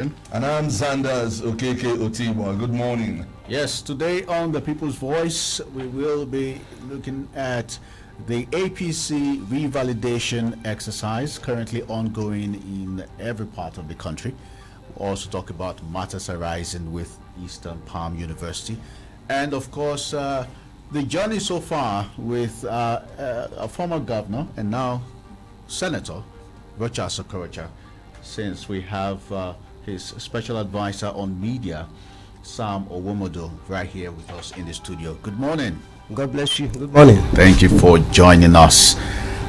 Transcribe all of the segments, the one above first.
And I'm Zandas, Okeke Otiwa. Good morning. Yes, today on The People's Voice, we will be looking at the APC revalidation exercise currently ongoing in every part of the country. We'll also talk about matters arising with Eastern Palm University. And of course, the journey so far with a former governor and now Senator, Rocha Sokorocha, since we have his special advisor on media, Sam Owomodo, right here with us in the studio. Good morning. God bless you. Good morning. Thank you for joining us.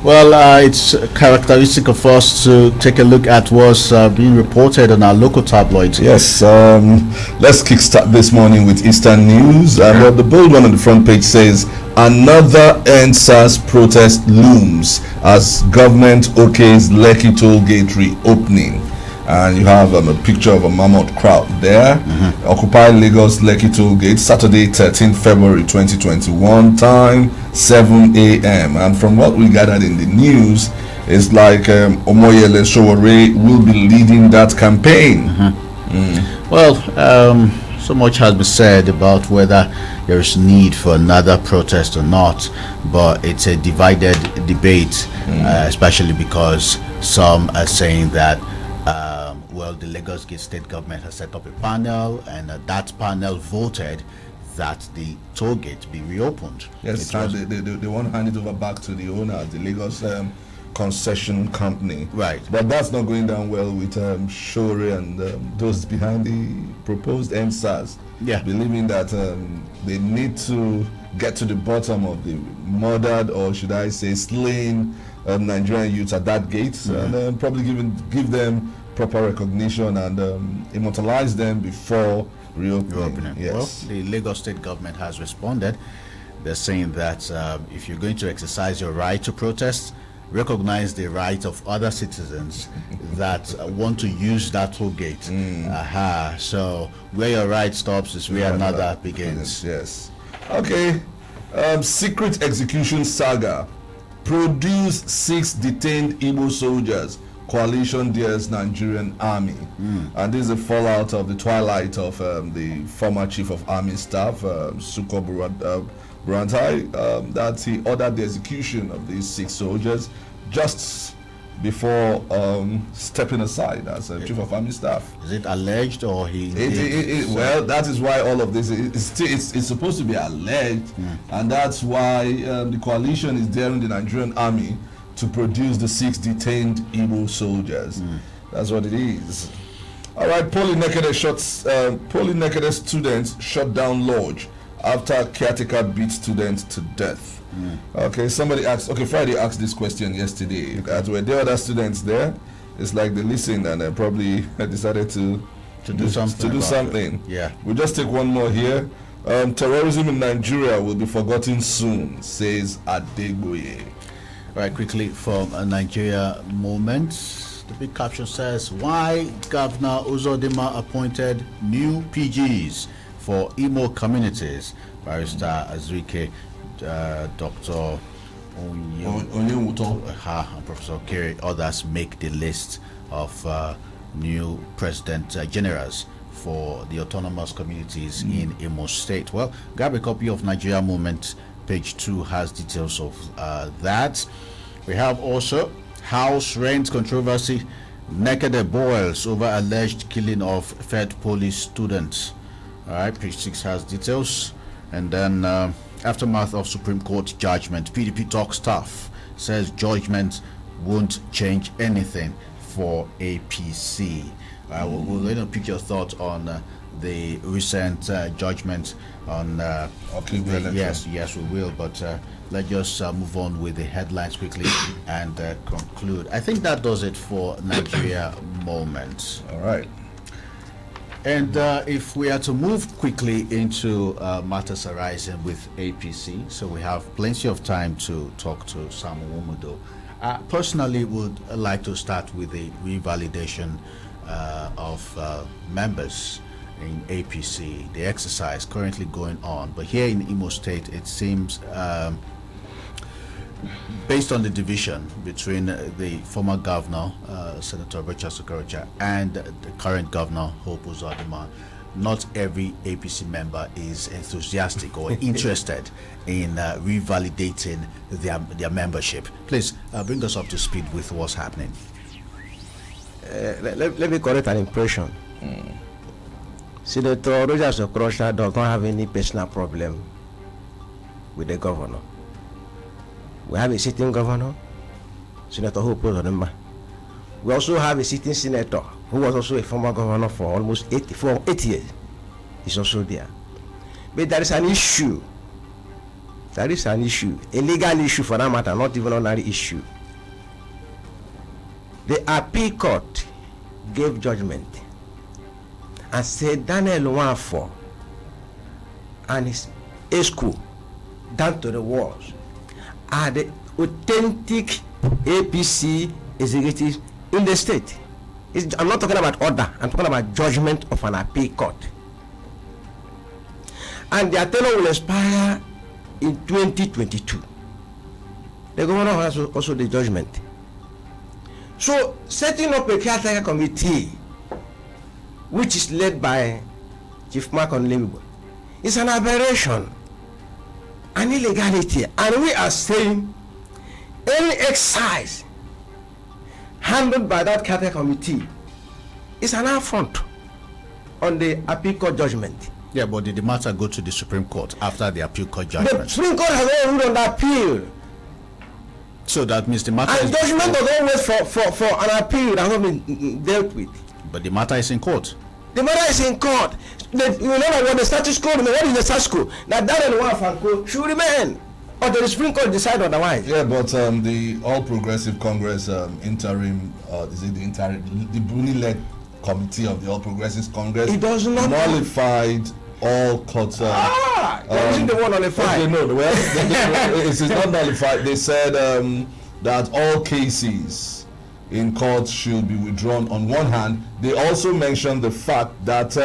Well, it's characteristic of us to take a look at what's being reported on our local tabloids. Yes, let's kickstart this morning with Eastern News. Well, the bold one on the front page says, another NSAS protest looms as government okays Lekki toll gate reopening. And you have a picture of a mammoth crowd there. Occupy Lagos Lekki toll gate, Saturday 13th February 2021, time 7 a.m. And from what we gathered in the news, it's like Omoyele Sowore will be leading that campaign. Well, so much has been said about whether there is need for another protest or not, but it's a divided debate, especially because some are saying that well, the Lagos State government has set up a panel, and that panel voted that the toll gate be reopened. Yes, they want to hand it over back to the owner, the Lagos concession company. Right. But that's not going down well with Shore and those behind the proposed NSAS. Yeah. Believing that they need to get to the bottom of the murdered, or should I say slain, Nigerian youths at that gate, and probably give them proper recognition and immortalize them before reopening. Yes. Well, the Lagos State government has responded. They're saying that if you're going to exercise your right to protest, recognize the right of other citizens that want to use that toll gate. So where your right stops is where another begins. Yes. Okay. Secret execution saga. Produce 6 detained Igbo soldiers. Coalition dares Nigerian army. And this is a fallout of the twilight of the former chief of army staff, Suko Burantai, that he ordered the execution of these 6 soldiers just before stepping aside as chief of army staff. Is it alleged or he? Well, that is why all of this it's supposed to be alleged, and that's why the coalition is daring the Nigerian army to produce the 6 detained Igbo soldiers. That's what it is. All right, Poly-naked students shut down lodge after caretaker beat students to death. Okay, somebody asked. Okay, Friday asked this question yesterday. Were there other students there? It's like they listened and probably decided to do something. Yeah, we'll just take one more here. Terrorism in Nigeria will be forgotten soon, says Adegboye. Right, quickly from a Nigeria moment. The big caption says, why Governor Uzodinma appointed new PGs for Imo communities. Barrister Azuike, Dr. Onyewuto, and Professor Okeke, others make the list of new president generals for the autonomous communities in Imo State. Well, grab a copy of Nigeria Moment. Page 2 has details of that. We have also house rent controversy. Naked boils over alleged killing of Fed police students. All right, page 6 has details. And then aftermath of Supreme Court judgment. PDP talks tough. Says judgment won't change anything for APC. We're going to pick your thoughts on the recent judgment on yes we will, but let's just move on with the headlines quickly and conclude. I think that does it for Nigeria Moment. All right. And if we are to move quickly into matters arising with APC, so we have plenty of time to talk to Sam Owomodo. Personally would like to start with the revalidation of members in APC, the exercise currently going on. But here in Imo State, it seems based on the division between the former governor, Senator Richard Sokorocha, and the current governor, Hope Uzodinma, not every APC member is enthusiastic or interested in revalidating their membership. Please bring us up to speed with what's happening. Let me correct an impression. Senator Richard Sokorocha does not have any personal problem with the governor. We have a sitting governor, Senator Hope Uzodinma. We also have a sitting senator who was also a former governor for almost 8 years. He's also there. But there is an issue. There is an issue, a legal issue for that matter, not even an ordinary issue. The appeal court gave judgment and said Daniel Nwafor and his school down to the walls are the authentic APC executives in the state. I'm not talking about order, I'm talking about judgment of an appeal court. And their tenure will expire in 2022. The governor has also the judgment. So setting up a caretaker committee, which is led by Chief Mark Onlemibo, is an aberration, an illegality, and we are saying any exercise handled by that caretaker committee is an affront on the appeal court judgment. Yeah, but did the matter go to the Supreme Court after the appeal court judgment? The Supreme Court has already ruled on the appeal. So that means the matter and judgment does not wait for an appeal that has not been dealt with. But the matter is in court. The matter is in court. You remember what the status quo, what is the status quo? That Daniel Nwafor should remain. Or the Supreme Court decide otherwise. Yeah, but the All Progressive Congress interim, the Bruni-led committee of the All Progressives Congress, it does not nullified all court. Isn't the one nullified? Okay, no, it's not nullified. They said that all cases in court should be withdrawn. On one hand, they also mentioned the fact that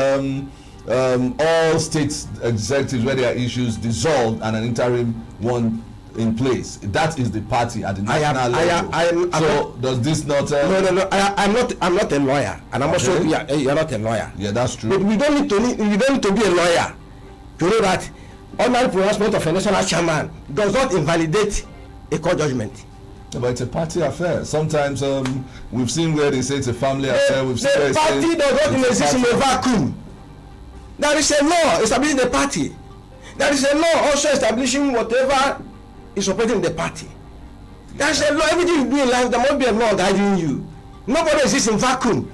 all state executives where there are issues dissolved and an interim one in place. That is the party at the national level. So does this not? No. I'm not a lawyer, and I'm also you're not a lawyer. Yeah, that's true. But you don't need to be a lawyer to know that ordinary pronouncement of a national chairman does not invalidate a court judgment. Yeah, but it's a party affair. Sometimes we've seen where they say it's a family affair. The party does not exist in a vacuum. There is a law establishing the party. There is a law also establishing whatever is operating in the party. There is a law. Everything you do in life, there must be a law guiding you. Nobody exists in vacuum.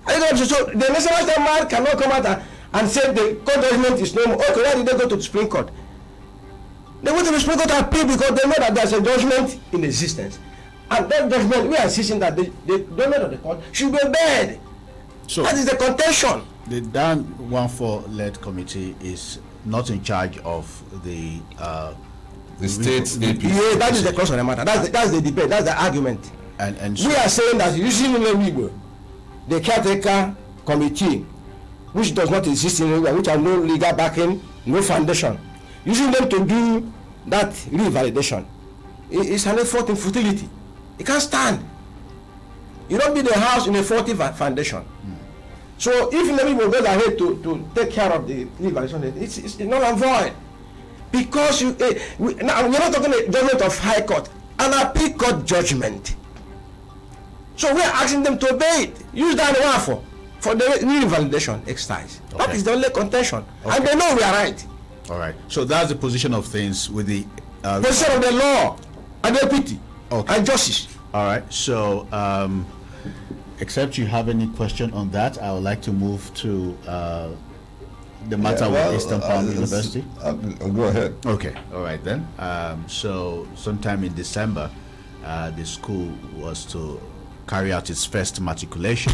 So the national chairman cannot come out and say the court judgment is no more. Okay, why did they go to the Supreme Court? They went to the Supreme Court and appeal because they know that there is a judgment in existence. And that judgment, we are insisting that the judgment of the court should be obeyed. So that is the contention. The Dan Nwafor-led committee is not in charge of the state APC. Yeah, that is the cross of the matter. That's the debate. That's the argument. And so we are saying that using the caretaker committee, which does not exist in Nigeria, which have no legal backing, no foundation, using them to do that revalidation, it's an effort in futility. It can't stand. You don't build a house in a faulty foundation. So if Namibo goes ahead to take care of the revalidation, it's null and void. Because we're not talking a judgment of High Court, an appeal court judgment. So we're asking them to obey it. Use that one for the revalidation exercise. Okay. That is the only contention. Okay. And they know we are right. All right. So that's the position of things with the position of the law and equity and justice. All right. So except you have any question on that, I would like to move to the matter with Eastern Palm University. Go ahead. Okay. All right then. So sometime in December, the school was to carry out its first matriculation.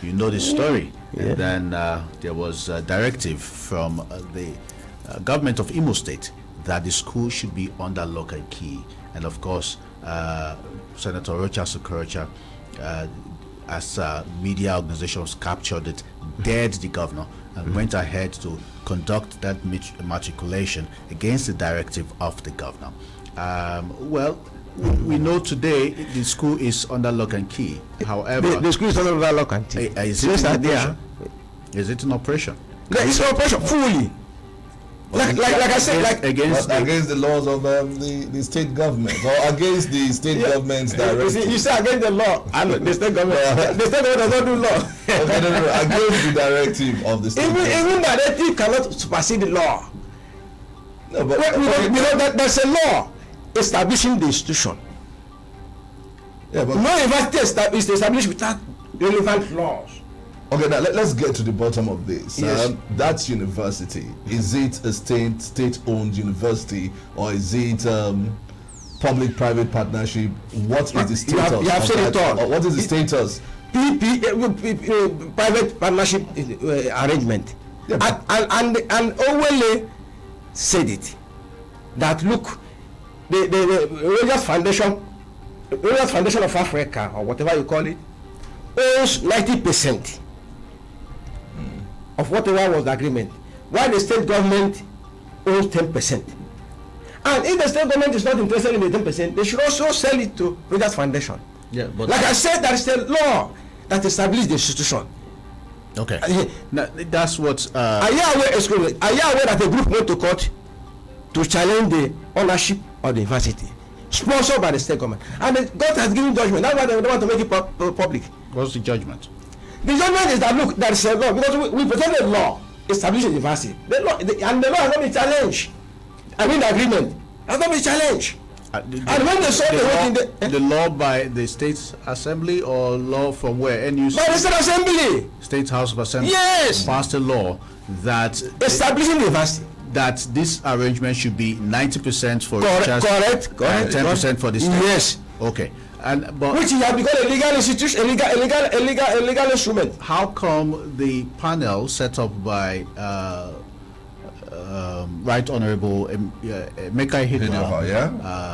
You know the story. Yeah. And then there was a directive from the government of Imo State that the school should be under lock and key. And of course, Senator Richard Sokorocha, as media organizations captured it, dared the governor and went ahead to conduct that matriculation against the directive of the governor. Well, we know today the school is under lock and key. However, the school is under lock and key. Is it in operation? Is it in operation? Yeah, it's in operation fully. Like I said, against the laws of the state government, or against the state government's directive. You say against the law and the state government. The state government does not do law. Okay, no, against the directive of the state government. Even directive cannot supersede the law. No, but that there's a law establishing the institution. Yeah, but no university is established without relevant laws. okay, now let's get to the bottom of this. Yes. That university, is it a state-owned university, or is it public-private partnership? What is the status? You have said it all. What is the status? Private partnership arrangement. Yeah, and Owele said it, that look, the Religious Foundation of Africa, or whatever you call it, owns 90% of whatever was the agreement, while the state government owns 10%. And if the state government is not interested in the 10%, they should also sell it to Religious Foundation. Yeah, but like I said, there is a law that establishes the institution. okay. Now, that's what. Are you aware that a group went to court to challenge the ownership of the university, sponsored by the state government, and the court has given judgment? That's why they don't want to make it public. What's the judgment? The judgment is that look, there is a law, because we present the law establishing the university. The law and the law has not been challenged. I mean, the agreement has not been challenged. And when they saw the law by the state assembly, or law from where? NUC? By the state assembly. State House of Assembly. Yes. Passed a law that establishing the university. That this arrangement should be 90% for correct, 10% for the state. Yes. Okay. But which has become a legal institution, a legal instrument. How come the panel set up by Right Honorable Mekai Hitler,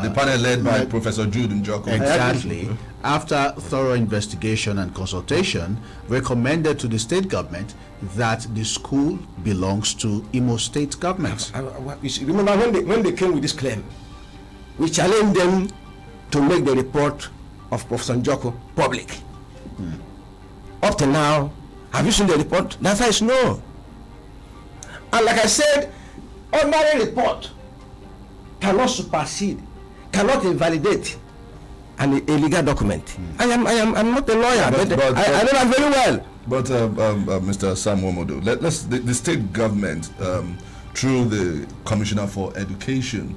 the panel led by Professor Jude Njoko, exactly, after thorough investigation and consultation, recommended to the state government that the school belongs to Imo State government? Remember when they came with this claim, we challenged them to make the report of Professor Njoko public. Up to now, have you seen the report? The answer is no. And like I said, ordinary report cannot supersede, cannot invalidate a legal document. I'm not a lawyer, but I know that very well. But Mr. Sam Womodo, the state government, through the Commissioner for Education,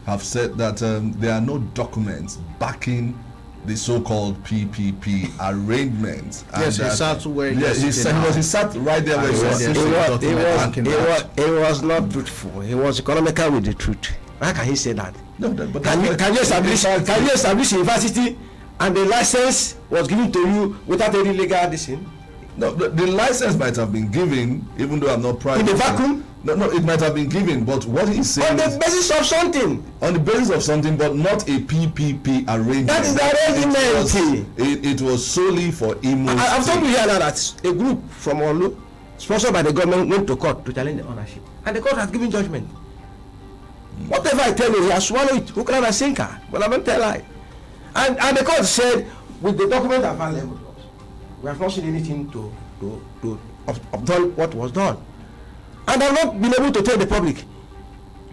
have said that there are no documents backing the so-called PPP arrangements. Yes, he sat where he sat right there where he was. It was not truthful. He was economical with the truth. How can he say that? No, but can you establish university and the license was given to you without any legal decision? No, the license might have been given, even though I'm not private. In the vacuum? No, it might have been given, but what he's saying on the basis of something. On the basis of something, but not a PPP arrangement. That is the arrangement. It was solely for Imo. I've told you here now that a group from Olu, sponsored by the government, went to court to challenge the ownership, and the court has given judgment. Whatever I tell you, he has swallowed it. Who can I sinker? But I don't tell lie. And the court said, with the document available, we have not seen anything to have done what was done. And I've not been able to tell the public.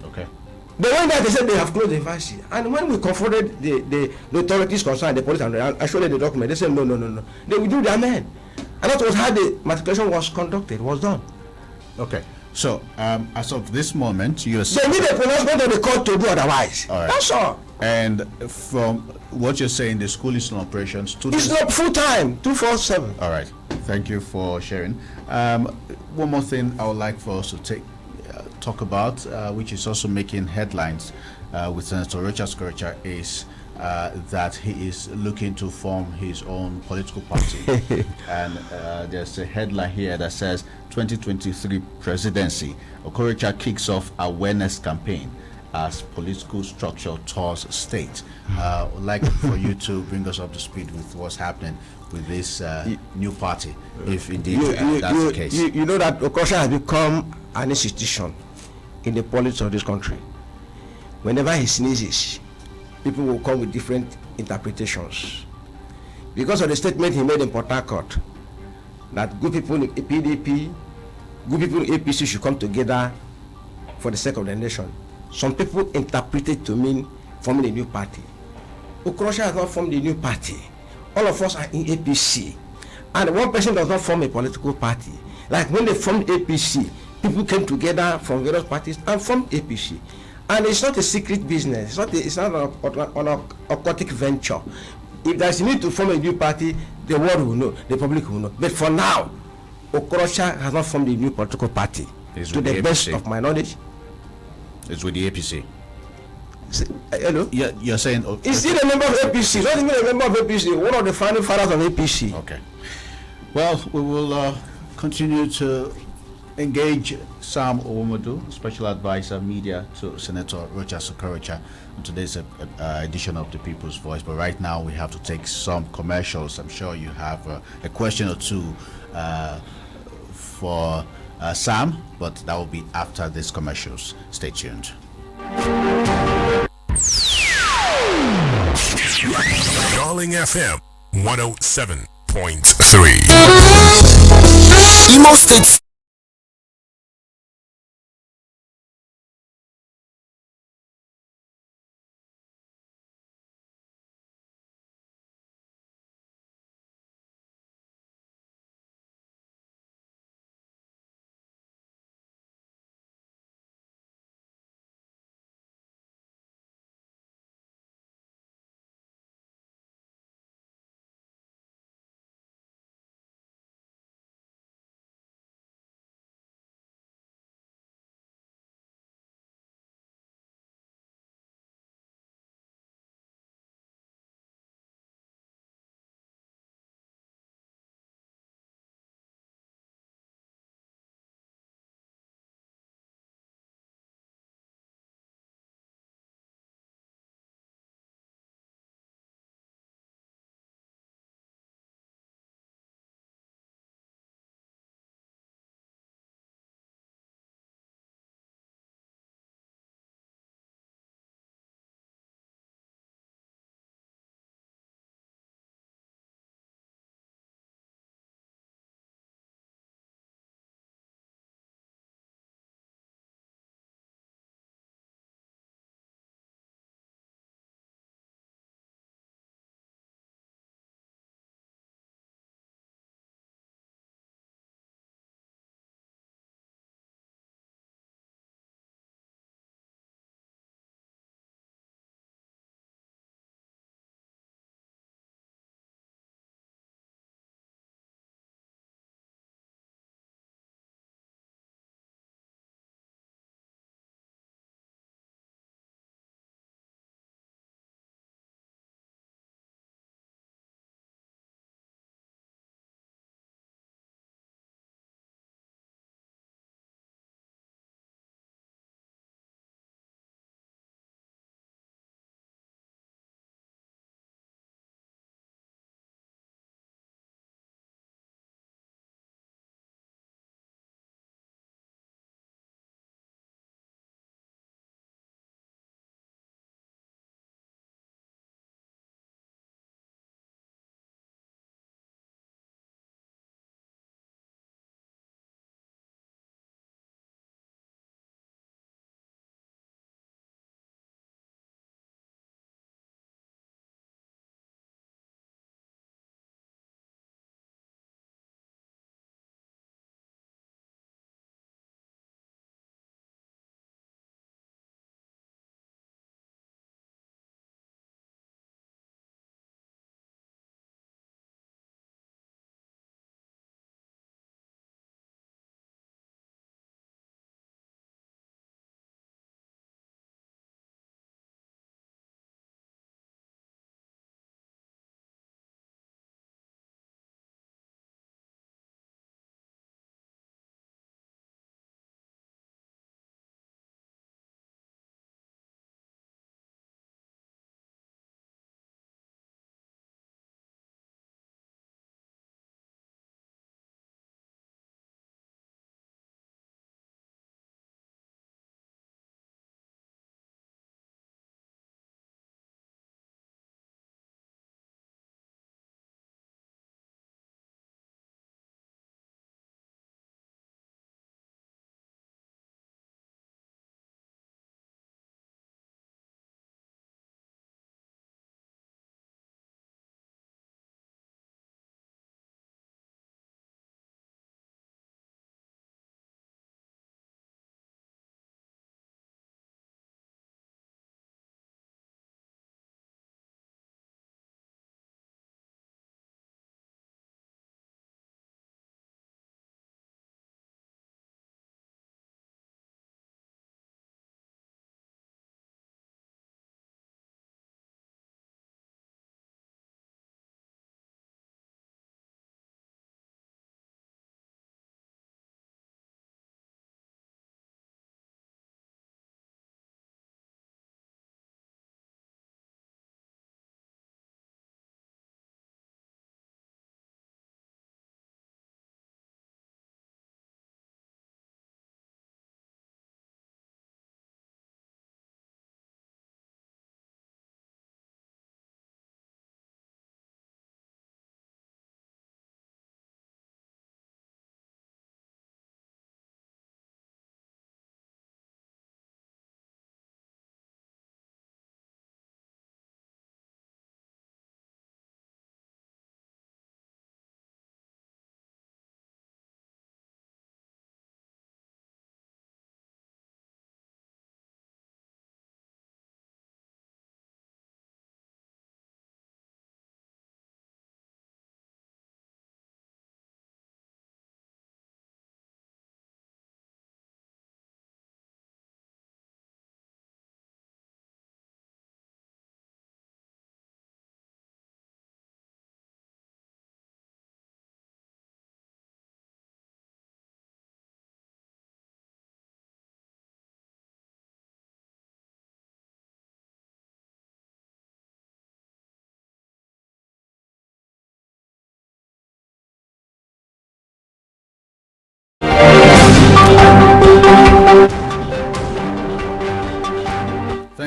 Okay. They went there, they said they have closed the university. And when we confronted the authorities concerned, the police, and I showed them the document, they said no. They will do their men. And that was how the matriculation was conducted, was done. Okay. So, as of this moment, you're saying they need a pronouncement of the court to do otherwise. All right. That's all. And from what you're saying, the school is in operation. It's not full time, 24/7. All right. Thank you for sharing. One more thing I would like for us to talk about, which is also making headlines with Senator Richard Skoricha, is that he is looking to form his own political party. And there's a headline here that says 2023 presidency. Okoricha kicks off awareness campaign as political structure tours state. I'd like for you to bring us up to speed with what's happening with this new party, if indeed that's the case. You know that Okoricha has become an institution in the politics of this country. Whenever he sneezes, people will come with different interpretations. Because of the statement he made in Port Harcourt, that good people in PDP, good people in APC should come together for the sake of the nation. Some people interpret it to mean forming a new party. Okorocha has not formed a new party. All of us are in APC. And one person does not form a political party. Like when they formed APC, people came together from various parties and formed APC. And it's not a secret business. It's not an occultic venture. If there's a need to form a new party, the world will know, the public will know. But for now, Okorocha has not formed a new political party. To the best of my knowledge. It's with the APC. Hello? Yeah, you're saying... He's still a member of APC, not even a member of APC, one of the founding fathers of APC. Okay. Well, we will continue to engage Sam Owomadu, Special Advisor Media to Senator Rocha Sokorocha, on today's edition of The People's Voice. But right now we have to take some commercials. I'm sure you have a question or two for Sam, but that will be after these commercials. Stay tuned. Darling FM 107.3. Imo State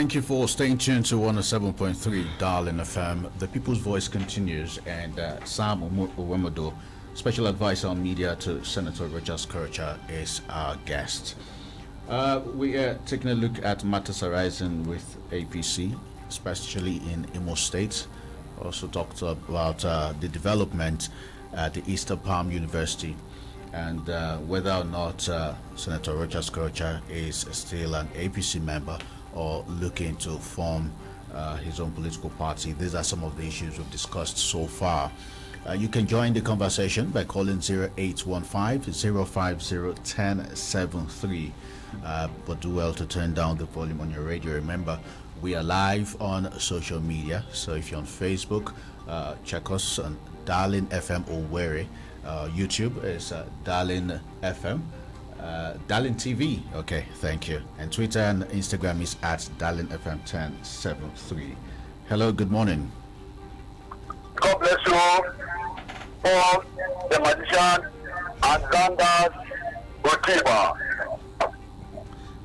Thank you for staying tuned to 107.3 Darling FM. The People's Voice continues, and Sam Uwemodo, Special Advisor on Media to Senator Roger Skorocha, is our guest. We are taking a look at matters arising with APC, especially in Imo State. Also talked about the development at the Eastern Palm University, and whether or not Senator Roger Skorocha is still an APC member or looking to form his own political party. These are some of the issues we've discussed so far. You can join the conversation by calling 0815-050-1073, but do well to turn down the volume on your radio. Remember, we are live on social media, so if you're on Facebook, check us on Darling FM Owerri. YouTube is Darling FM. Darling TV, okay, thank you. And Twitter and Instagram is at Darling FM 1073. Hello, good morning. God bless you all, the magician and Zandas, Okeke.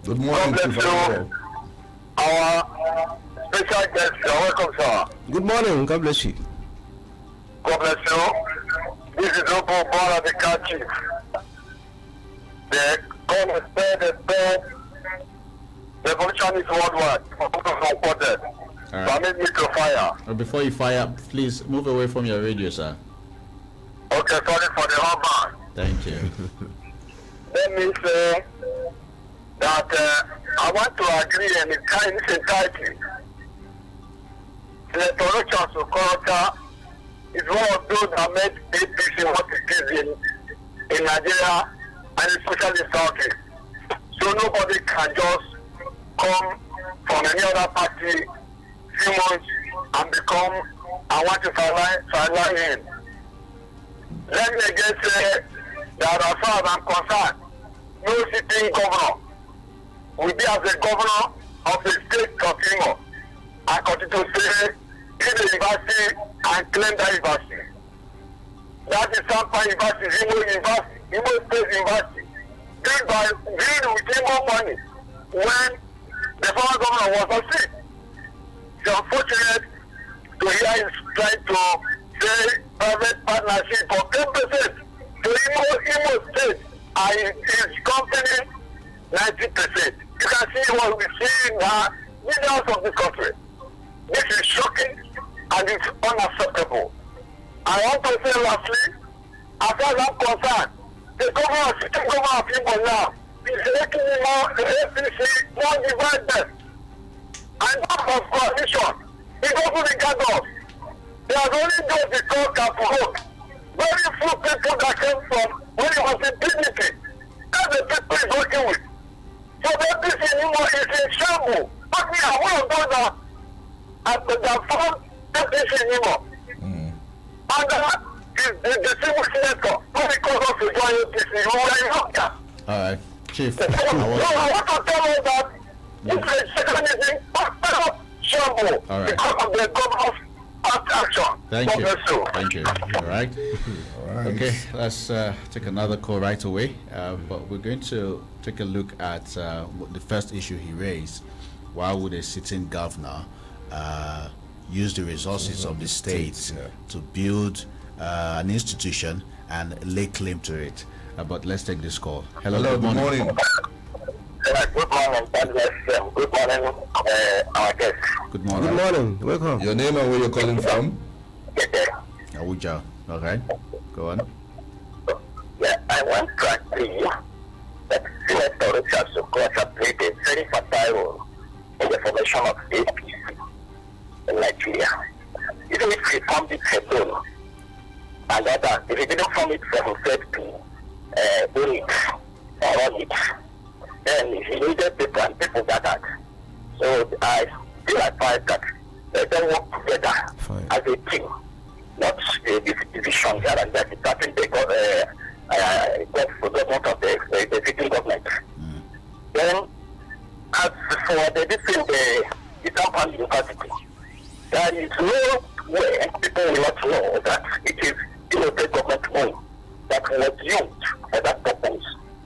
Good God morning, bless Chief you, Admiral. our special guest. You're welcome, sir. Good morning. God bless you. God bless you. This is Opo Bala, the car chief. The government said the revolution is worldwide. Supported. So I need me to fire. Before you fire, please move away from your radio, sir. Okay, sorry for the hard man. Thank you. Let me say that I want to agree in its entirety. Senator Rochas Okorocha is one of those that made APC what it is in Nigeria and especially in Southeast. So nobody can just come from any other party few months and become and want to sideline him. Let me again say that as far as I'm concerned, no sitting governor will be as a governor of the state of Imo and continue to say in the university and claim that university. That is Sampa University, Imo University, Imo State University, built with Imo money when the former governor was on seat. It's unfortunate to hear him trying to say private partnership for 10% to Imo State and his company 90%. You can see what we see in the leaders of this country. This is shocking and it's unacceptable. I want to say lastly, as far as I'm concerned, the sitting governor of Imo now is making the APC more divided. And that was coalition. It doesn't regard us. There are only those the talk and provoke. Very few people that came from when it was in PDP. That's the people he's working with. So the APC anymore is in shambles. But me, I'm one of those that found APC anymore. And the civil senator, when it calls us to join APC, we were in Okeke. All right, Chief. So I want to tell you that this is secondary shamble because of the governor's action. Thank you. Thank you. All right. All right. Okay, let's take another call right away. But we're going to take a look at the first issue he raised. Why would a sitting governor use the resources of the state to build an institution and lay claim to it? But let's take this call. Hello, Hello, good morning. Good morning, God bless you. Good morning, our guest. Good morning. Good morning. Welcome. Your name and where you're calling from? Awuja. Okay, go on. Yeah, I want to agree that Senator Rochas Okorocha played a very fertile role in the formation of APC in Nigeria. Even if he formed it alone, and others, if he didn't form it for himself to own it or run it, then he needed people and people gathered. So I still advise that they work together as a team, not a division here and there, starting the government of the sitting government. Then, as for the different Eastern Palm University, there is no way people will not know that it is the government owned that was used for that purpose.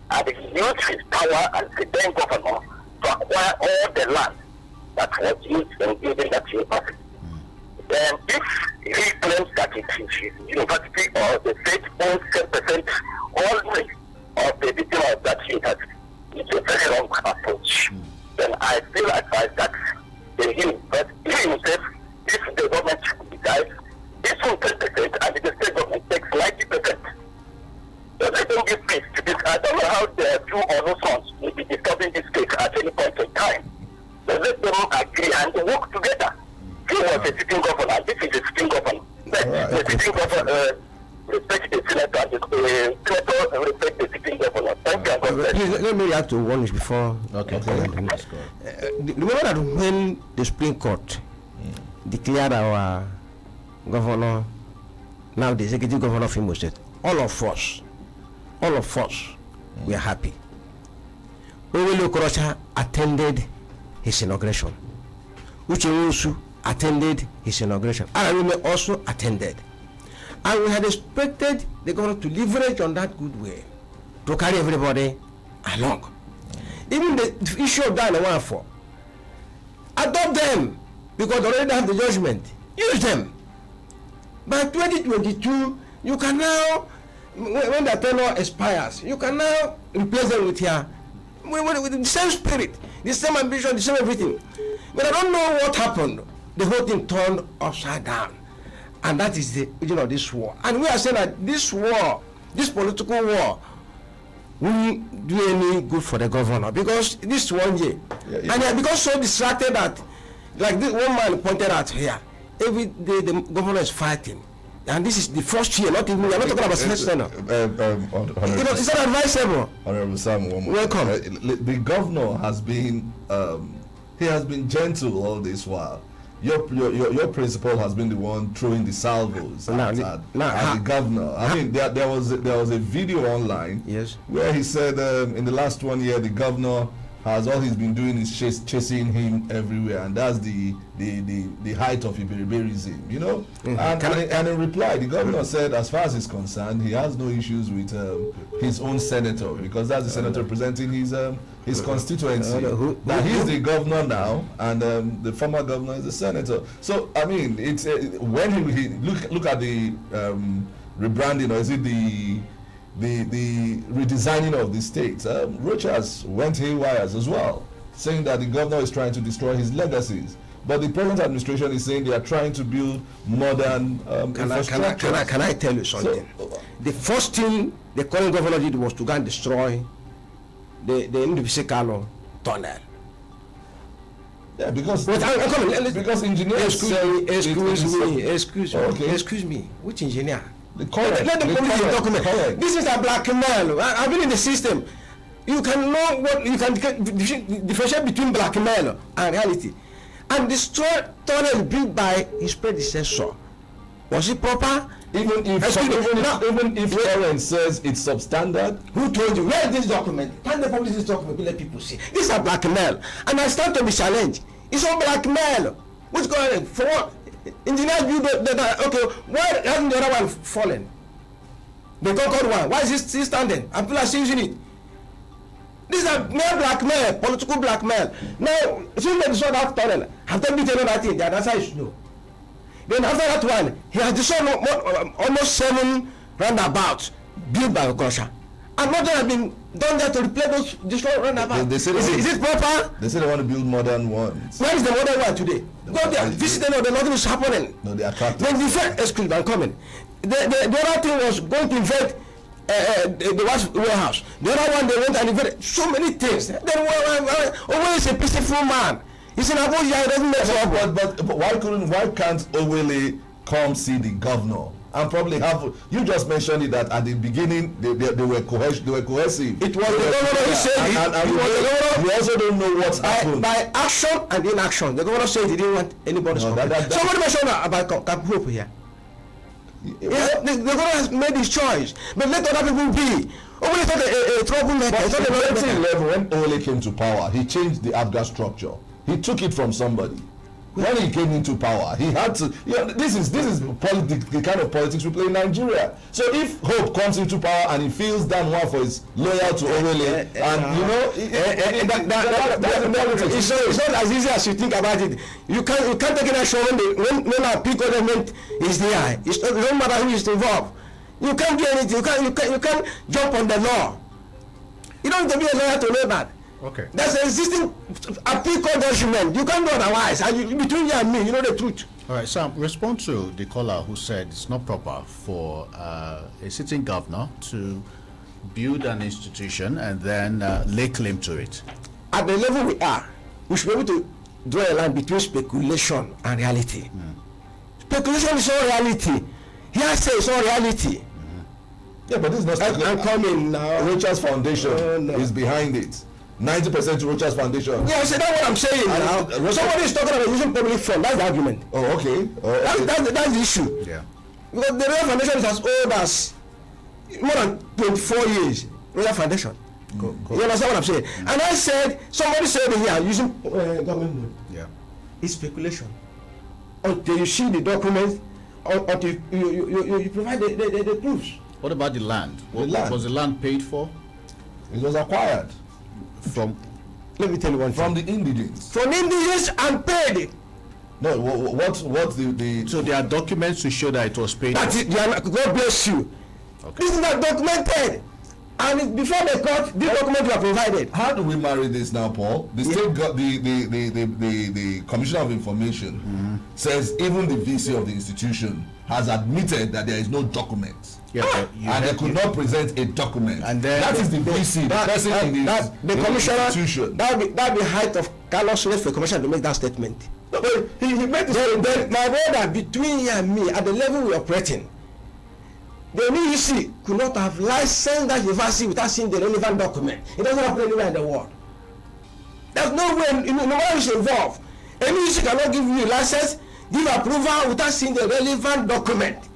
And he used his power as the then governor to acquire all the land that was used in building that university. If he claims that it is his university or the state owns 10% only of the diploma of that university, it's a very wrong approach. Then I still advise that him, but he himself, if the government decides, this will 10% and the state government takes 90%. So they don't give peace to this. I don't know how the two or no sons will be discussing this case at any point in time. So let them agree and work together. He was a sitting governor, this is a sitting governor. The sitting governor respect the senator and the senator respect the sitting governor. Thank you. Please, let me react to one before. Okay. Remember that when the Supreme Court declared our governor, now the executive governor of Imo State, all of us were happy. Owele Okorocha attended his inauguration. Uche Nwosu attended his inauguration. Ararume also attended. And we had expected the governor to leverage on that goodwill to carry everybody along. Even the issue of that one for adopt them because they already have the judgment. Use them. By 2022, you can now, when the tenure expires, you can now replace them with the same spirit, the same ambition, the same everything. But I don't know what happened. The whole thing turned upside down. And that is the origin of this war. And we are saying that this war, this political war, won't do any good for the governor because this 1 year. And he has become so distracted that, like this one man pointed out here, every day the governor is fighting. And this is the first year, not even, we are not talking about first tenure. It's not advisable. Honorable Sam, one more. Welcome. The governor has been, he has been gentle all this while. Your principal has been the one throwing the salvos at the governor. I mean, there was a video online, yes, where he said in the last 1 year the governor has all he's been doing is chasing him everywhere, and that's the height of Iberiberism, you know. And in reply, the governor said, as far as he's concerned, he has no issues with his own senator because that's the senator representing his constituency. That he's the governor now, and the former governor is the senator. So I mean, it's when he look at the rebranding, or is it the redesigning of the state, Rochas went haywire as well, saying that the governor is trying to destroy his legacies. But the present administration is saying they are trying to build modern infrastructure. Can I tell you something? So, the first thing the current governor did was to go and destroy the Ndubisi tunnel. Yeah, because because engineers excuse me. Which engineer? Let them publish the document. This is a blackmail. I've been in the system. You can know what you can differentiate between blackmail and reality. And destroy tunnel built by his predecessor. Was it proper? Even if Lawrence says it's substandard, who told you? Where is this document? Can they publish this document? Let people see. This is a blackmail, and I stand to be challenged. It's all blackmail. What's going on? For what? Engineers build that. Okay, why hasn't the other one fallen? The Concord one. Why is it still standing? And people are still using it. This is a mere blackmail, political blackmail. Now, since they destroyed that tunnel, have they built another thing? The answer is no. Then after that one, he has destroyed almost 7 roundabouts built by Okorocha. And nothing has been done there to replace those destroyed roundabouts. Is it proper? They say they want to build modern ones. Where is the modern one today? Go there, visit them, nothing is happening. No, they are attractive. Then the first, excuse me, I'm coming. The other thing was going to invade the warehouse. The other one, they went and invaded so many things. Then always a peaceful man. He's in Abuja, he doesn't make trouble. But why can't Owele come see the governor and probably have? You just mentioned it that at the beginning they were cohesive. It was the governor who said it. And we also don't know what's happened. By action and inaction, the governor said he didn't want anybody's complaint. Somebody mentioned about Camp Hope here. Yeah, the governor has made his choice, but let other people be. Owele thought a troublemaker. In 2011, when Owele came to power, he changed the ABGA structure. He took it from somebody. When he came into power, he had to. This is politics, the kind of politics we play in Nigeria. So if Hope comes into power and he feels that one for his loyal to Owele, it's not as easy as you think about it. You can't take an action when our peak government is there. It don't matter who is involved. You can't do anything. You can't jump on the law. You don't have to be a lawyer to know that. Okay. That's an existing appeal document. You can't do otherwise. And between you and me, you know the truth. All right, Sam, respond to the caller who said it's not proper for a sitting governor to build an institution and then lay claim to it. At the level we are, we should be able to draw a line between speculation and reality. Speculation is all reality. Hearsay is all reality. Yeah, but this is not. I'm coming now. Rocha's Foundation is behind it. 90% to Rocha's Foundation. Yeah, so that's what I'm saying now. Somebody is talking about using public fund. That's the argument. Oh, okay. That's the issue. Yeah. Because the Rocha Foundation is as old as more than 24 years. Rocha Foundation. Go. You understand what I'm saying? And I said, somebody said here using government money. Yeah. It's speculation. Until you see the documents, until you provide the proofs. What about the land? Was the land paid for? It was acquired from. Let me tell you one from thing. the indigents. From indigents and paid. No, what's the? So there are documents to show that it was paid. That's it. God bless you. Okay. This is not documented, and before the court, this document were provided. How do we marry this now, Paul? The state got the Commissioner of Information says even the VC of the institution has admitted that there is no document. Yeah, and they could not present a document. And then that is the VC, the person in the commissioner institution. That would be the height of carelessness for the commissioner to make that statement. No, but he made the statement. My brother, between you and me, at the level we are operating, the NEC could not have licensed that university without seeing the relevant document. It doesn't happen anywhere in the world. There's no way, no matter who's involved, NEC cannot give you a license, give approval without seeing the relevant document.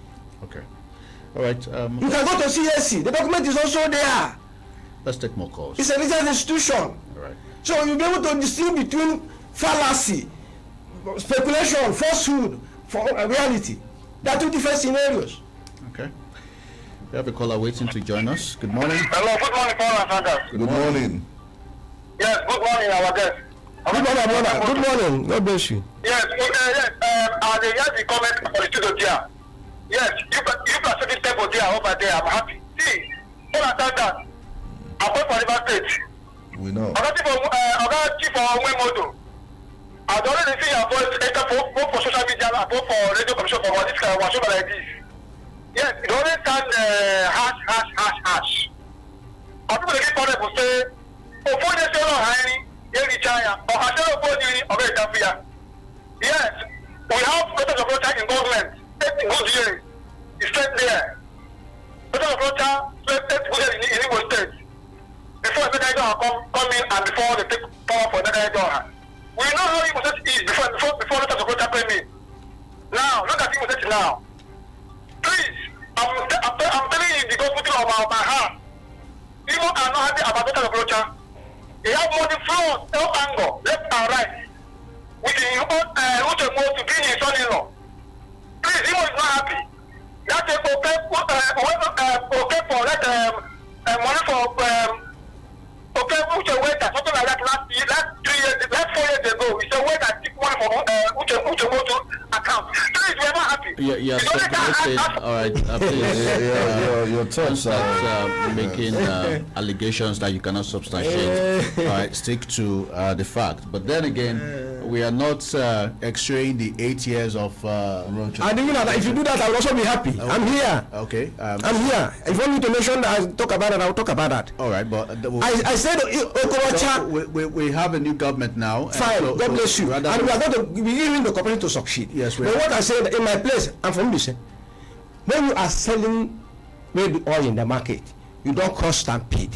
Okay. All right. You can go to CSC. The document is also there. Let's take more calls. It's a research institution. All right. So you'll be able to distinguish between fallacy, speculation, falsehood, for reality. There are two different scenarios. Okay. We have a caller waiting to join us. Good morning. Hello, good morning, Paul and Zandas. Good morning. Yes, good morning, our guest. Good morning, brother. Good morning. God bless you. Yes, I hear the comment for the studio there. Yes, you can see this table there over there. I'm happy. See, Paul and Zandas, I work for River State. We know. I Chief for Wemodo. I don't really see your voice both for social media and both for radio commission for this kind of show like this. Yes, it always sound hash. And people get called will say, oh, for the show, I China, or I don't know for Ethiopia. Yes, we have better approach in government. In good years, it's straight there. Better approach, straight good in Igbo State. Before the guy come in and before they take power for the guy. We know how Igbo State is before the approach came in. Now, look at Igbo State now. Please, I'm telling you the gospel about my heart. People are not happy about the approach. They have money flows, no angle, left and right. With his own to be his son-in-law. Please, Igbo is not happy. That's okay for that money for okay, Uche waiter, something like that last 4 years ago. It's a waiter took money from Uche Moto account. Please, we are not happy. Yeah, speculating. All right, please. Your thoughts are making allegations that you cannot substantiate. All right, stick to the fact. But then again, we are not extraying the 8 years of. And even that, if you do that, I will also be happy. Okay. I'm here. Okay. I'm here. If you want me to mention that, I'll talk about it. I'll talk about that. All right, but I said so we have a new government now. Fine. God bless you. And we are going to be giving the corporation to succeed. Yes, but what I said in my place, I'm from this. When you are selling maybe oil in the market, you don't cross stampede.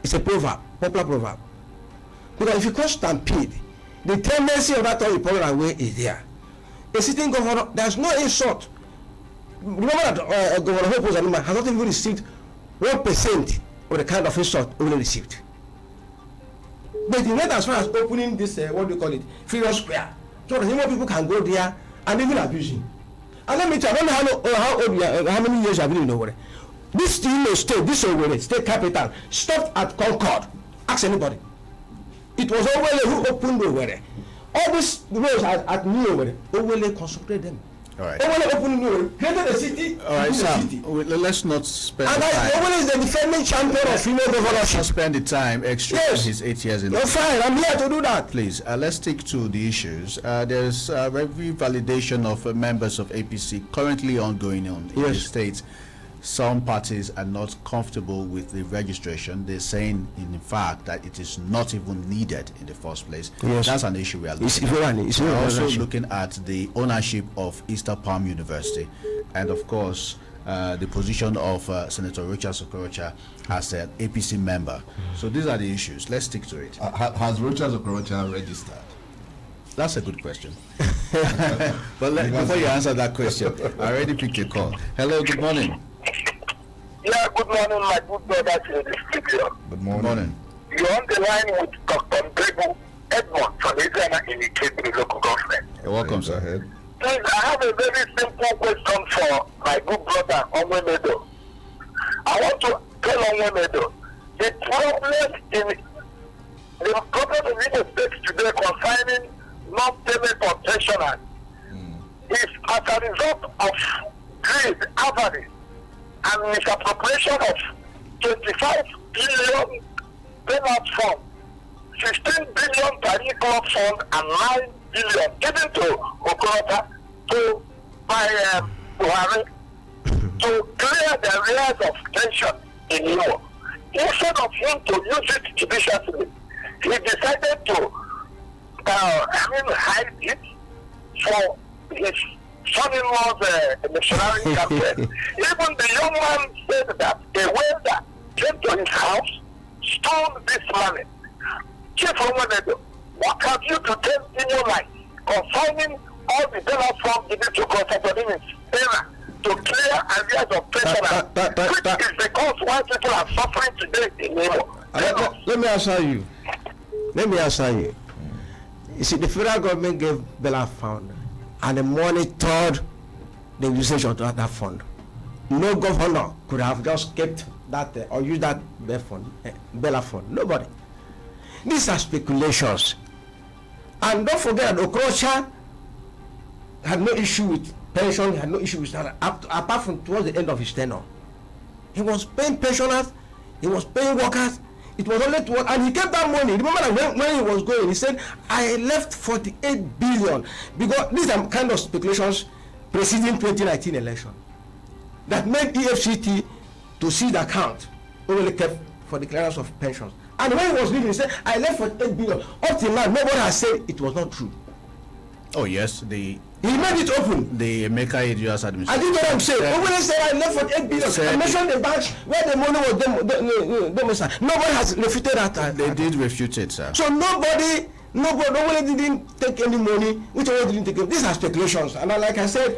It's a proverb, popular proverb. Because if you cross stampede, the tendency of that oil pour away is there. A sitting governor, there's no insult. Remember that Governor Hope has not even received 1% of the kind of insult only received. But he went as far as opening this, what do you call it, Freedom Square, so that Imo people can go there and even abuse him. And let me tell you, I don't know how old you are, how many years you have been in Owerri. This Imo state, this Owerri state capital, stopped at Concord. Ask anybody. It was Owerri who opened Owerri. All these roads at New Owerri, Owerri constructed them. All right. Owerri opened New Owerri, created a city. All right, Sam. Let's not spend. And Owerri is the defending champion of female governorship. Let's not spend the time extracting his 8 years in. You're fine. I'm here to do that. Please, let's stick to the issues. There's review validation of members of APC currently ongoing in the state. Some parties are not comfortable with the registration. They're saying, in fact, that it is not even needed in the first place. Yes. That's an issue we are looking at. We're also also looking at the ownership of Easter Palm University, and of course, the position of Senator Richard Okorocha as an APC member. So these are the issues. Let's stick to it. Has Richard Okorocha registered? That's a good question. But before you answer that question, I already picked a call. Hello, good morning. Yeah, good morning, my good brothers in the studio. Good morning. Morning. You're on the line with Dr. Mbegu Edmond from Ghana in the Okeke local government. You're welcome, Go sir. ahead. Please, I have a very simple question for my good brother, Onwemedo. I want to tell Onwemedo, the problem in the States today concerning non-payment of pensioners is as a result of greed, avarice, and misappropriation of 25 billion bailout fund, 16 billion Tari Club fund, and 9 billion given to Okorocha by Buhari to clear the arrears of pension in Europe. Instead of him to use it judiciously, he decided to hide it for his son-in-law's missionary campaign. Even the young man said that a welder came to his house, stole this money. Chief Omonedo, what have you to tell in your life concerning all the dollar from given to conservatives era to clear areas of pensioners, which is the cause why people are suffering today in Europe? let me answer you. You see, the federal government gave Bella Fund and they monitored the usage of that fund. No governor could have just kept that or used that Bella Fund. Nobody. These are speculations. And don't forget that Okorocha had no issue with pension, he had no issue with that apart from towards the end of his tenure. He was paying pensioners, he was paying workers. It was only to, and he kept that money. Remember that when he was going, he said, I left 48 billion. Because these are kind of speculations preceding 2019 election that made EFCT to see the account only kept for the clearance of pensions. And when he was leaving, he said, I left 48 billion. Up till now, nobody has said it was not true. Oh yes, He made it open. the Emeka Idris I administration. did what I'm saying. Nobody said I left 48 billion. I mentioned the banks where the money was domiciled. Nobody has refuted that. They did refute it, sir. So nobody didn't take any money, which one didn't take it. These are speculations. And like I said,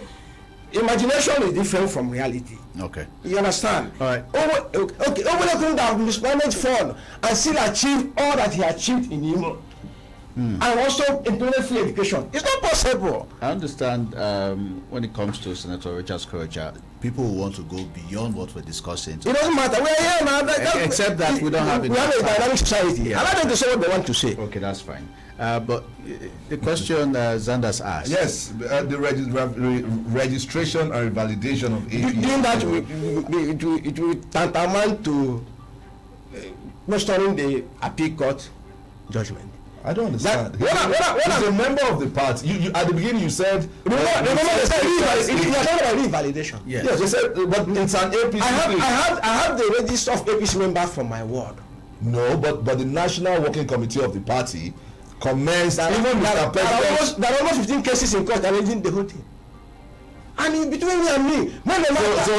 imagination is different from reality. Okay. You understand? All right. Okay, Nobody couldn't have mismanaged fund and still achieve all that he achieved in Imo. And also employment free education. It's not possible. I understand when it comes to Senator Richard Okorocha, people who want to go beyond what we're discussing. It doesn't matter. We are here now. Except that we don't have we have a dynamic society. Yeah. Allow them to say what they want to say. Okay, that's fine. But the question Zandas asked. Yes, the registration and validation of APC. Doing that it will tantamount to restoring the appeal court judgment. I don't understand. He's a member of the party. You at the beginning you said. Remember they said you are talking about revalidation. Yes, they said, but it's an APC. I have the register of APC members from my ward. No, but the National Working Committee of the party commenced. There are almost 15 cases in court alleging the whole thing. And in between me and me, when a member of APC,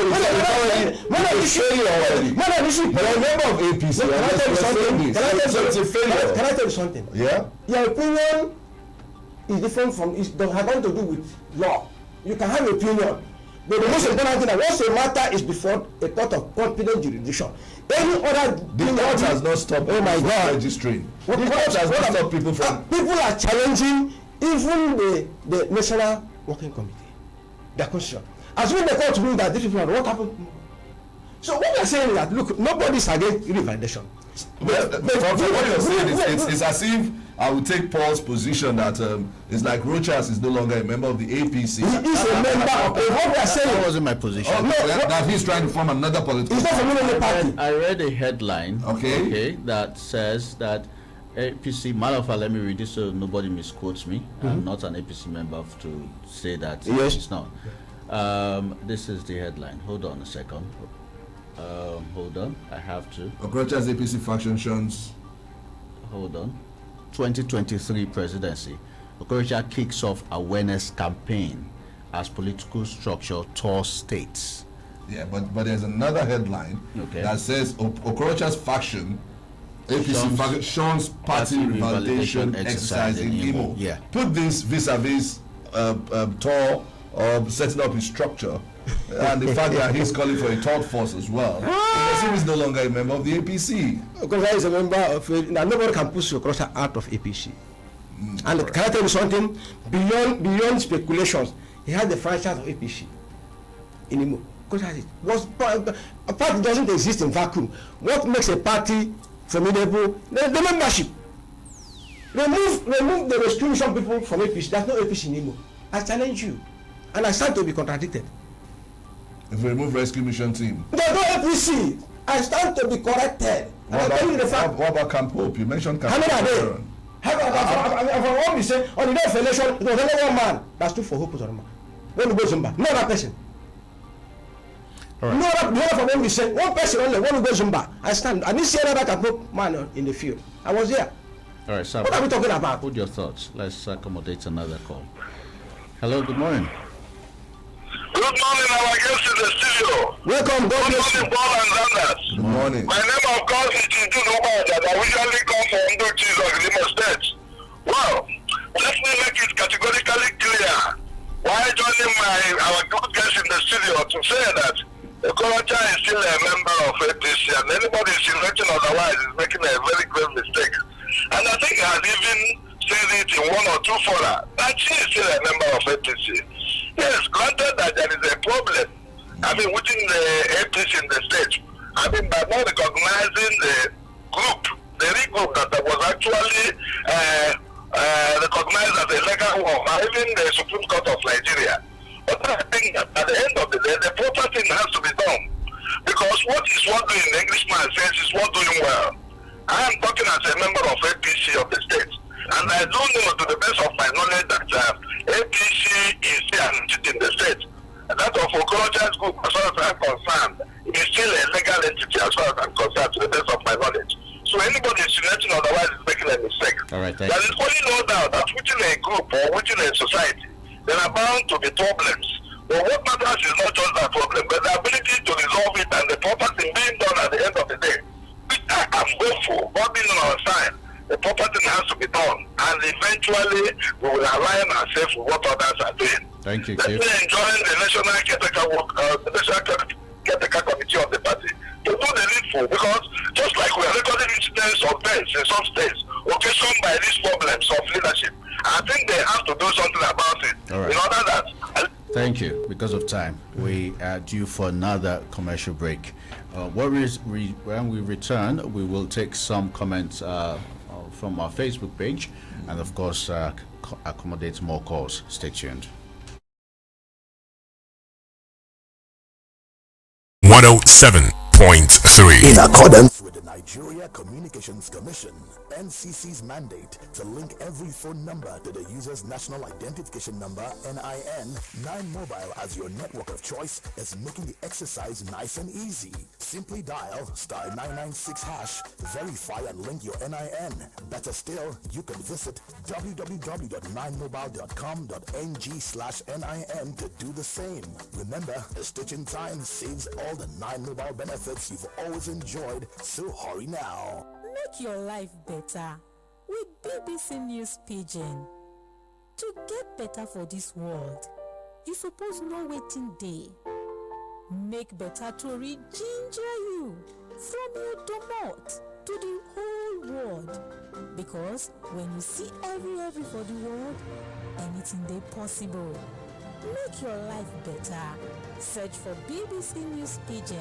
can I tell you something? Yeah. Your opinion is different from it has nothing to do with law. You can have an opinion, but the most important thing that once a matter is before a court of competent jurisdiction, any other the court has not stopped. Oh my God! Registering. The court has not stopped people from. People are challenging even the National Working Committee, their constitution. Assuming the court ruled that these people are what happened. So what we are saying is that look, nobody's against revalidation. But what you're saying is it's as if I would take Paul's position that it's like Rochas is no longer a member of the APC. He is a member of what we are saying. That wasn't my position. That he's trying to form another political party. He's not a party. I read a headline that says that APC, Malafa, let me read this so nobody misquotes me. I'm not an APC member to say that it's not. This is the headline. Hold on a second. Hold on. I have to. Okorocha's APC faction shunts. Hold on. 2023 presidency. Okorocha kicks off awareness campaign as political structure tours states. Yeah, but there's another headline that says Okorocha's faction, APC faction, shuns party revalidation exercise in Imo. Yeah. Put this vis-a-vis tour of setting up his structure and the fact that he's calling for a third force as well. Because he's no longer a member of the APC. Okorocha is a member of now nobody can push Okorocha out of APC. And can I tell you something? Beyond speculations, he had the franchise of APC in Imo. A party doesn't exist in vacuum. What makes a party formidable? The membership. Remove the restriction people from APC. There's no APC in Imo. I challenge you, and I stand to be contradicted. If we remove rescue mission team, there's no APC. I stand to be corrected. What about Camp Hope? You mentioned Camp Hope. How many are they? If I say on the day of election, there was only one man that stood for Hope. When we go Zumba, no other person. Right. No other from when we say one person only. When we go Zumba, I stand. I didn't see another Camp Hope man in the field. I was there. All right, sir. What are we talking about? Put your thoughts. Let's accommodate another call. Hello, good morning. Good morning, our guests in the studio. Welcome, God bless you. Good morning, Paul and Zandas. Good morning. My name, of course, is Chintu Nubaja. I usually come from Ndo Jesus, Limo State. Well, let me make it categorically clear why joining our good guests in the studio to say that Okorocha is still a member of APC, and anybody insinuating otherwise is making a very grave mistake. And I think he has even said it in one or two fora that she is still a member of APC. Yes, granted that there is a problem, within the APC in the state. By not recognizing the group, the group that was actually recognized as a legal one, even the Supreme Court of Nigeria. But I think that at the end of the day, the proper thing has to be done. Because what is what doing, the Englishman says, is what doing well. I am talking as a member of APC of the state. And I do know to the best of my knowledge that APC is still in the state. And that of Okorocha's group, as far as I'm concerned, is still a legal entity as far as I'm concerned, to the best of my knowledge. So anybody insinuating otherwise is making a mistake. All right, there is only no doubt that within a group or within a society, there are bound to be problems. But what matters is not just that problem, but the ability to resolve it and the proper thing being done at the end of the day. I'm hopeful, God being on our side, the proper thing has to be done, and eventually we will align ourselves with what others are doing. Thank you, Let me enjoy the National Caretaker Committee of the party to do the needful, because just like we are recording incidents of deaths in some states occasioned by these problems of leadership, I think they have to do something about it. All right. In order that. Thank you. Because of time, we are due for another commercial break. When we return, we will take some comments from our Facebook page, and of course, accommodate more calls. Stay tuned. 107.3. In accordance with the Nigeria Communications Commission, NCC's mandate to link every phone number to the user's national identification number, NIN, 9 Mobile as your network of choice is making the exercise nice and easy. Simply dial *996#, verify and link your NIN. Better still, you can visit www.9mobile.com.ng/NIN to do the same. Remember, the stitching time saves all the 9 Mobile benefits you've always enjoyed, so hurry now. Make your life better with BBC News Pidgin. To get better for this world, you suppose know wetin dey. Make better tori ginger you from your domot to the whole world, Because when you see every for the world, anything dey possible. Make your life better. Search for BBC News Pidgin.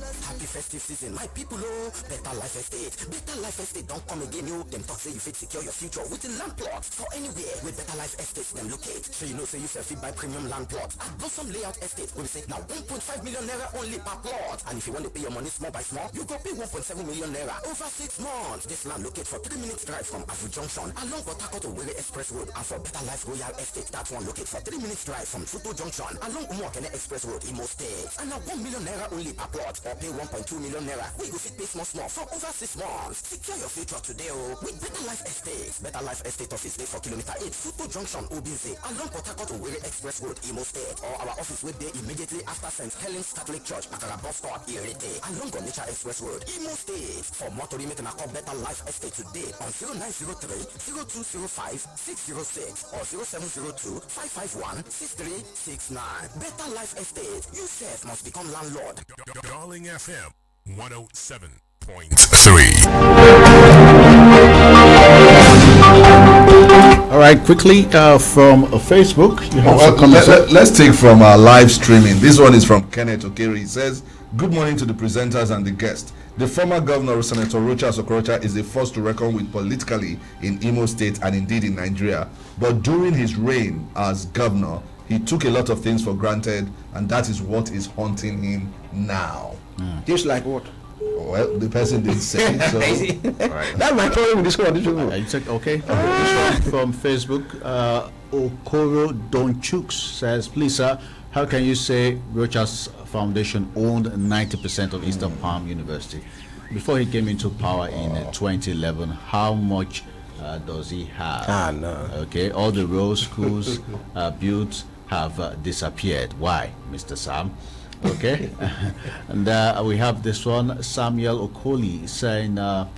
Happy festive season, my people. Oh, Better Life Estate. Better Life Estate don't come again. You them talk say you fit secure your future with a land plot for anywhere with Better Life Estate. Them locate. So you know say you fit buy premium land plot at Blossom Layout Estate. We say now 1.5 million naira only per plot. And if you want to pay your money small by small, you go pay 1.7 million naira over 6 months. This land locate for 3 minutes drive from Afu Junction along Port Harcourt to Wele Express Road, and for Better Life Royal Estate, that one locate for 3 minutes drive from Futo Junction along Umokene Express Road, Imo State. And now 1 million naira only per plot, or pay 1.2 million naira. We go fit pay small for over 6 months. Secure your future today, oh, with Better Life Estate. Better Life Estate office day for kilometer 8, Futo Junction, Obinze, along Port Harcourt to Wele Express Road, Imo State. Or our office will be immediately after St. Helens Catholic Church, Akara Bus Stop, Irete, along Onitsha Express Road, Imo State. For more to remit, call Better Life Estate today on 0903 0205 606 or 0702 551 6369. Better Life Estate. You self must become landlord. Darling FM 107.3. All right, quickly from Facebook. You have some comments. Let's take from our live streaming. This one is from Kenneth Okeke. He says, "Good morning to the presenters and the guest. The former governor, Senator Rochas Okorocha, is a force to reckon with politically in Imo State and indeed in Nigeria. But during his reign as governor, he took a lot of things for granted, and that is what is haunting him now." Just like what? Well, the person did say it, so. Right. That's my problem with this one. It's okay. This one from Facebook. Okoro Donchuk says, "Please, sir, how can you say Rochas Foundation owned 90% of Eastern Palm University? Before he came into power in 2011, how much does he have?" No. Okay, all the road schools built have disappeared. Why, Mr. Sam? Okay. And we have this one, Samuel Okoli, saying the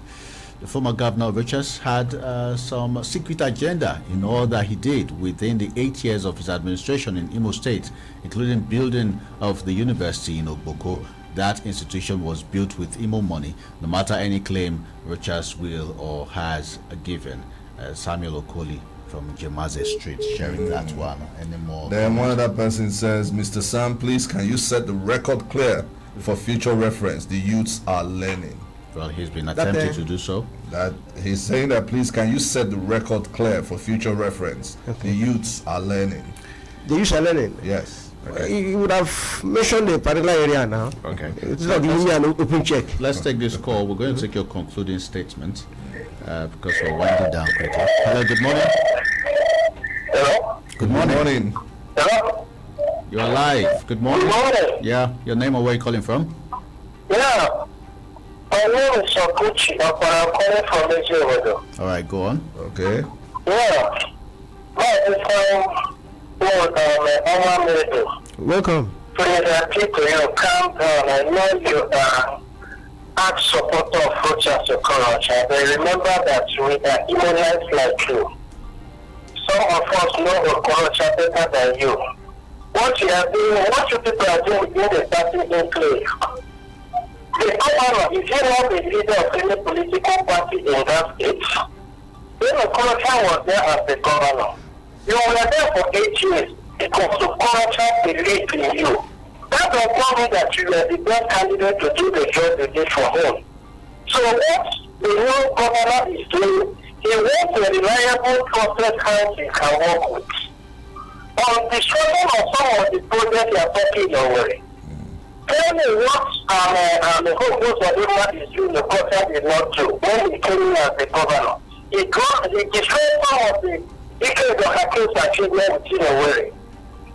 former governor of Rochas had some secret agenda in all that he did within the 8 years of his administration in Imo State, including building of the university in Ogboko. That institution was built with Imo money, no matter any claim Rochas will or has given. Samuel Okoli from Jemaze Street sharing that one anymore. Then one other person says, "Mr. Sam, please can you set the record clear for future reference? The youths are learning." Well, he's been attempting to do so. That he's saying that, please can you set the record clear for future reference? The youths are learning. The youths are learning? Yes. You would have mentioned the particular area now. Okay. It's not giving me an open check. Let's take this call. We're going to take your concluding statement because we're winding down quickly. Hello, good morning. Hello? Good morning. Good morning. Hello? You're live. Good morning. Good morning. Yeah, your name or where you calling from? Yeah. My name is Shakuchi, but I'm calling from Nigeria. All right, go on. Okay. Yeah. My name Welcome. Please, people, calm down. I know you are act supporter of Rochas Okorocha, but remember that we are immigrants like you. Some of us know Okorocha better than you. What you are doing, what you people are doing within the party in place. The governor, if you not the leader of any political party in that state, when Okorocha was there as the governor, you were there for 8 years because Okorocha believed in you. That will tell me that you are the best candidate to do the job you did for him. So what the new governor is doing, he wants a reliable process house he can work with. On the structure of some of the projects you are talking already, tell me what the whole whatever is doing the process did not do when he came in as the governor. He destroyed some of the decades of Hakeem's achievement within a way.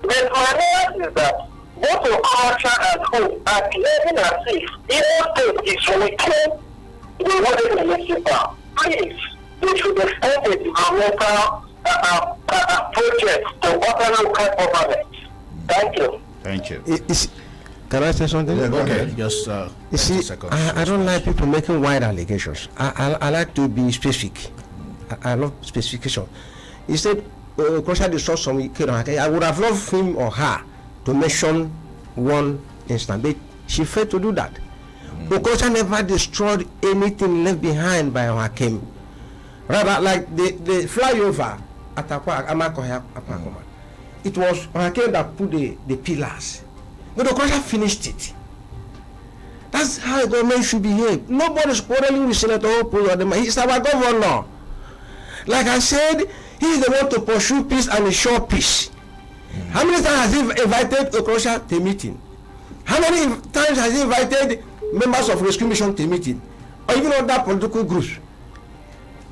But my point is that both Okorocha and who are behaving as if Imo State is within the Wode municipal. Please, they should extend the developmental project to other local governments. Thank you. Thank you. Can I say something? Yeah, go Okay, ahead. just You see, I don't like people making wide allegations. I like to be specific. I love specification. He said, Okorocha destroyed some. I would have loved him or her to mention one instance. But She failed to do that. Okorocha never destroyed anything left behind by Hakim. Rather, like the flyover at Amakoya, it was Hakim that put the pillars. But Okorocha finished it. That's how a government should behave. Nobody's quarreling with Senator Opo. He's our governor. Like I said, he's the one to pursue peace and ensure peace. How many times has he invited Okorocha to a meeting? How many times has he invited members of rescue mission to a meeting? Or even other political groups?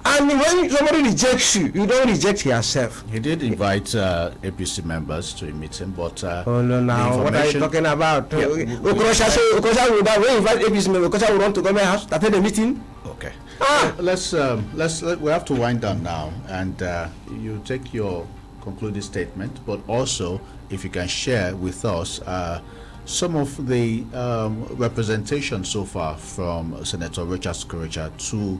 And when somebody rejects you, you don't reject yourself. He did invite APC members to a meeting, but oh no! Now what are you talking about? Yeah, Okorocha would invite APC members. Okorocha would want to come to house, attend the meeting. Okay. Let's we have to wind down now, and you take your concluding statement, but also if you can share with us some of the representation so far from Senator Richard Okorocha to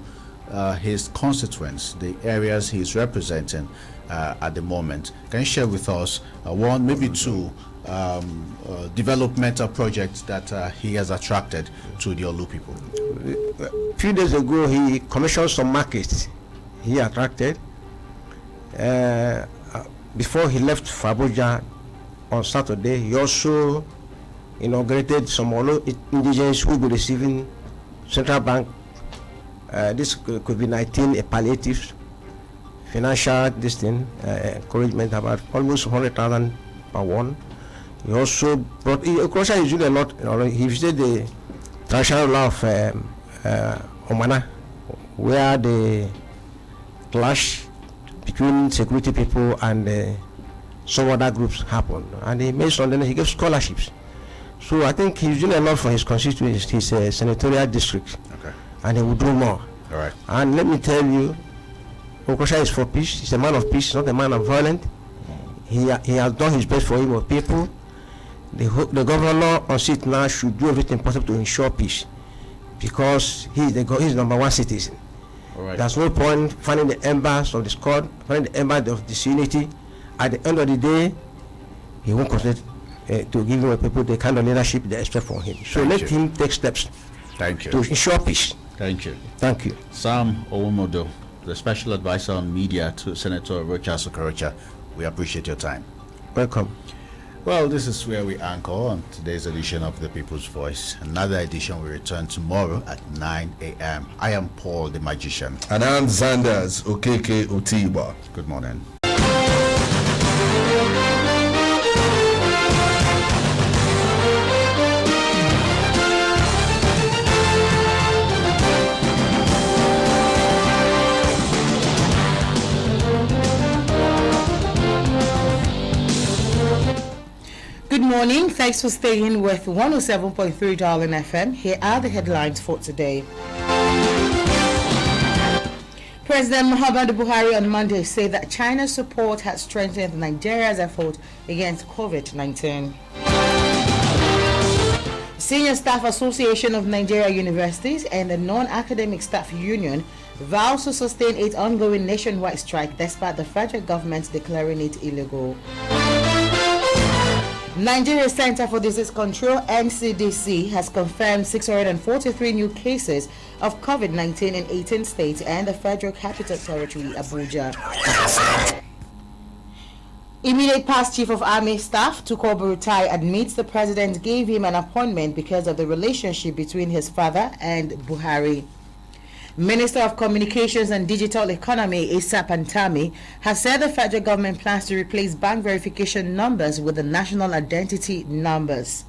his constituents, the areas he's representing at the moment. Can you share with us one, maybe two developmental projects that he has attracted to the Olu people? A few days ago, he commissioned some markets he attracted. Before he left for Abuja on Saturday, he also inaugurated some Olu indigents who will be receiving central bank this COVID-19 palliative financial encouragement, about almost 100,000 per one. He also brought, Okorocha is doing a lot. He visited the traditional law of Omana, where the clash between security people and some other groups happened, and he made some. Then he gave scholarships. So I think he's doing a lot for his constituency, his senatorial district. Okay. And he will do more. All right. And let me tell you, Okorocha is for peace. He's a man of peace, not a man of violence. He has done his best for him or people. The governor on seat now should do everything possible to ensure peace, because he's number one citizen. All right. There's no point finding the embers of discord, finding the embers of disunity. At the end of the day, he won't consider to give the people the kind of leadership they expect from him. So let him take steps. Thank you. To ensure peace. Thank you. Thank you. Sam Owomodo, the special advisor on media to Senator Richard Okorocha. We appreciate your time. Welcome. Well, this is where we anchor on today's edition of The People's Voice. Another edition will return tomorrow at 9 a.m. I am Paul the Magician. And I'm Zandas Okeke Otiba. Good morning. Good morning. Thanks for staying with 107.3 Darling FM. Here are the headlines for today. President Muhammadu Buhari on Monday said that China's support has strengthened Nigeria's effort against COVID-19. Senior Staff Association of Nigeria Universities and the Non-Academic Staff Union vows to sustain its ongoing nationwide strike despite the federal government declaring it illegal. Nigeria Center for Disease Control (NCDC) has confirmed 643 new cases of COVID-19 in 18 states and the Federal Capital Territory, Abuja. Immediate past Chief of Army Staff Tukur Buratai admits the president gave him an appointment because of the relationship between his father and Buhari. Minister of Communications and Digital Economy Issa Pantami has said the federal government plans to replace bank verification numbers with the national identity numbers.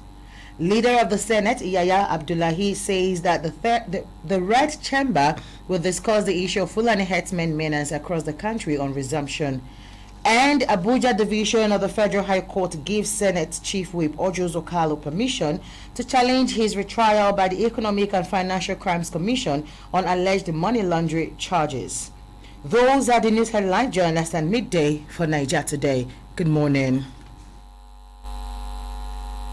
Leader of the Senate Yaya Abdullahi says that the Red Chamber will discuss the issue of Fulani herdsmen menace across the country on resumption. And Abuja Division of the Federal High Court gives Senate Chief Whip Ojo Zokalo permission to challenge his retrial by the Economic and Financial Crimes Commission on alleged money laundering charges. Those are the news headlines. Join us at midday for Niger Today. Good morning.